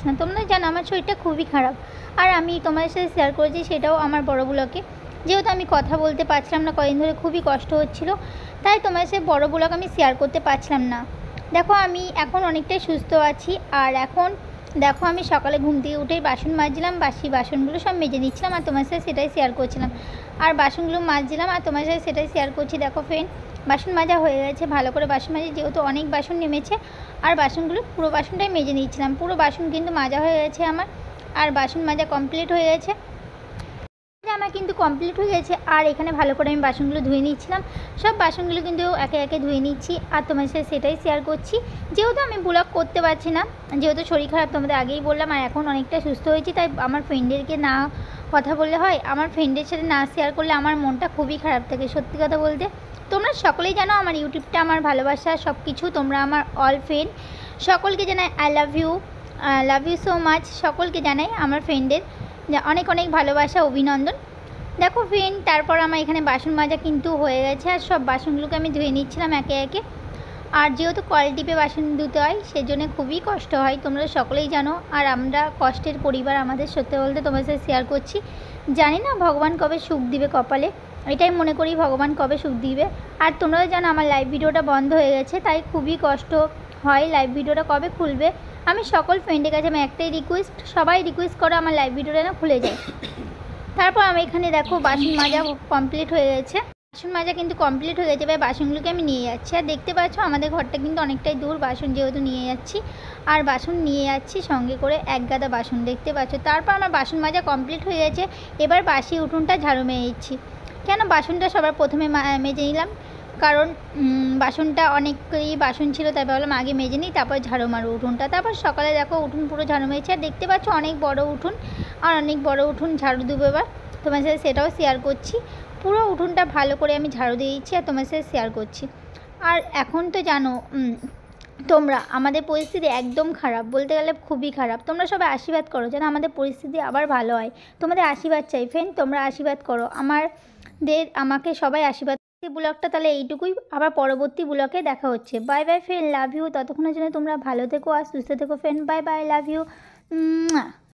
পারছি না। তোমরা জানো আমার শরীরটা খুবই খারাপ, আর আমি তোমাদের সাথে শেয়ার করেছি সেটাও আমার বড় ব্লগে। যেহেতু আমি কথা বলতে পারছিলাম না কদিন ধরে, খুবই কষ্ট হচ্ছিলো, তাই তোমাদের সাথে বড় ব্লগ আমি শেয়ার করতে পারছিলাম না। দেখো আমি এখন অনেকটাই সুস্থ আছি। আর এখন দেখো আমি সকালে ঘুম থেকে উঠেই বাসন মাজছিলাম, বাসি বাসনগুলো সব মেজে নিচ্ছিলাম আর তোমার সাথে সেটাই শেয়ার করছিলাম। আর বাসনগুলো মাজছিলাম আর তোমার সাথে সেটাই শেয়ার করছি। দেখো ফ্রেন্ড, বাসন মাজা হয়ে গেছে, ভালো করে বাসন মাজে, যেহেতু অনেক বাসন নেমেছে। আর বাসনগুলো পুরো বাসনটাই মেজে নিচ্ছিলাম। পুরো বাসন কিন্তু মাজা হয়ে গেছে আমার, আর বাসন মাজা কমপ্লিট হয়ে গেছে। আমার কিন্তু কমপ্লিট হয়ে গেছে। আর এখানে ভালো করে আমি বাসনগুলো ধুয়ে নিচ্ছিলাম। সব বাসনগুলো কিন্তু একে একে ধুয়ে নিচ্ছি আর তোমার সাথে সেটাই শেয়ার করছি। যেহেতু আমি ব্লগ করতে পারছি না, যেহেতু শরীর খারাপ তোমাদের আগেই বললাম, আর এখন অনেকটা সুস্থ হয়েছি, তাই আমার ফ্রেন্ডদেরকে না কথা বললে হয়, আমার ফ্রেন্ডের সাথে না শেয়ার করলে আমার মনটা খুবই খারাপ থাকে সত্যি কথা বলতে। তোমরা সকলেই জানো আমার ইউটিউবটা আমার ভালোবাসা সব কিছু, তোমরা আমার অল ফ্রেন্ড। সকলকে জানাই I love you so much. সকলকে জানাই আমার ফ্রেন্ডের অনেক অনেক ভালোবাসা, অভিনন্দন। দেখো ফ্রেন্ড, তারপর আমার এখানে বাসন মাজা কিন্তু হয়ে গেছে, আর সব বাসনগুলোকে আমি ধুয়ে নিচ্ছিলাম একে একে। আর যেহেতু কল টিপে বাসন ধুতে হয় সেজন্য খুবই কষ্ট হয়, তোমরা সকলেই জানো। আর আমরা কষ্টের পরিবার আমাদের, সত্যি বলতে তোমার সাথে শেয়ার করছি। জানি না ভগবান কবে সুখ দিবে কপালে, এটাই মনে করি ভগবান কবে সুখ দিবে। আর তোমরা জানো আমার লাইভ ভিডিওটা বন্ধ হয়ে গেছে, তাই খুবই কষ্ট হয় লাইভ ভিডিওটা কবে খুলবে। আমি সকল ফ্রেন্ডের কাছে আমি একটাই রিকোয়েস্ট, সবাই রিকোয়েস্ট করো আমার লাইভ ভিডিওটা না খুলে যায়। তারপর আমি এখানে দেখো বাসন মাজা কমপ্লিট হয়ে গেছে, বাসন মাজা কিন্তু কমপ্লিট হয়ে গেছে। এবার বাসনগুলোকে আমি নিয়ে যাচ্ছি। আর দেখতে পাচ্ছ আমাদের ঘরটা কিন্তু অনেকটাই দূর, বাসন যেহেতু নিয়ে যাচ্ছি, আর বাসন নিয়ে যাচ্ছি সঙ্গে করে এক গাদা বাসন, দেখতে পাচ্ছ। তারপর আমার বাসন মাজা কমপ্লিট হয়ে গেছে। এবার বাসি উঠোনটা ঝাড়ু মেরে দিচ্ছি। কেন বাসনটা সবার প্রথমে মেজে নিলাম, কারণ বাসনটা অনেকই বাসন ছিল, তাই ভাবলাম আগে মেজে নিই তারপর ঝাড়ু মারো উঠোনটা। তারপর সকালে দেখো উঠোন পুরো ঝাড়ু মেরেছি। আর দেখতে পাচ্ছ অনেক বড় উঠোন, আর অনেক বড় উঠোন ঝাড়ু দেবো এবার, তোমার সাথে সেটাও শেয়ার করছি। পুরো উঠোনটা ভালো করে আমি ঝাড়ু দিয়ে দিচ্ছি আর তোমার সাথে শেয়ার করছি। আর এখন তো জানো তোমরা আমাদের পরিস্থিতি একদম খারাপ, বলতে গেলে খুবই খারাপ। তোমরা সবাই আশীর্বাদ করো যেন আমাদের পরিস্থিতি আবার ভালো হয়, তোমাদের আশীর্বাদ চাই ফ্রেন্ড, তোমরা আশীর্বাদ করো আমাকে সবাই আশীর্বাদ। ব্লগটা তাহলে এইটুকুই, আবার পরবর্তী ব্লগে দেখা হচ্ছে। Bye bye friend, love you. ততক্ষণের জন্য তোমরা ভালো থেকো আর সুস্থ থেকো friend, bye bye, love you.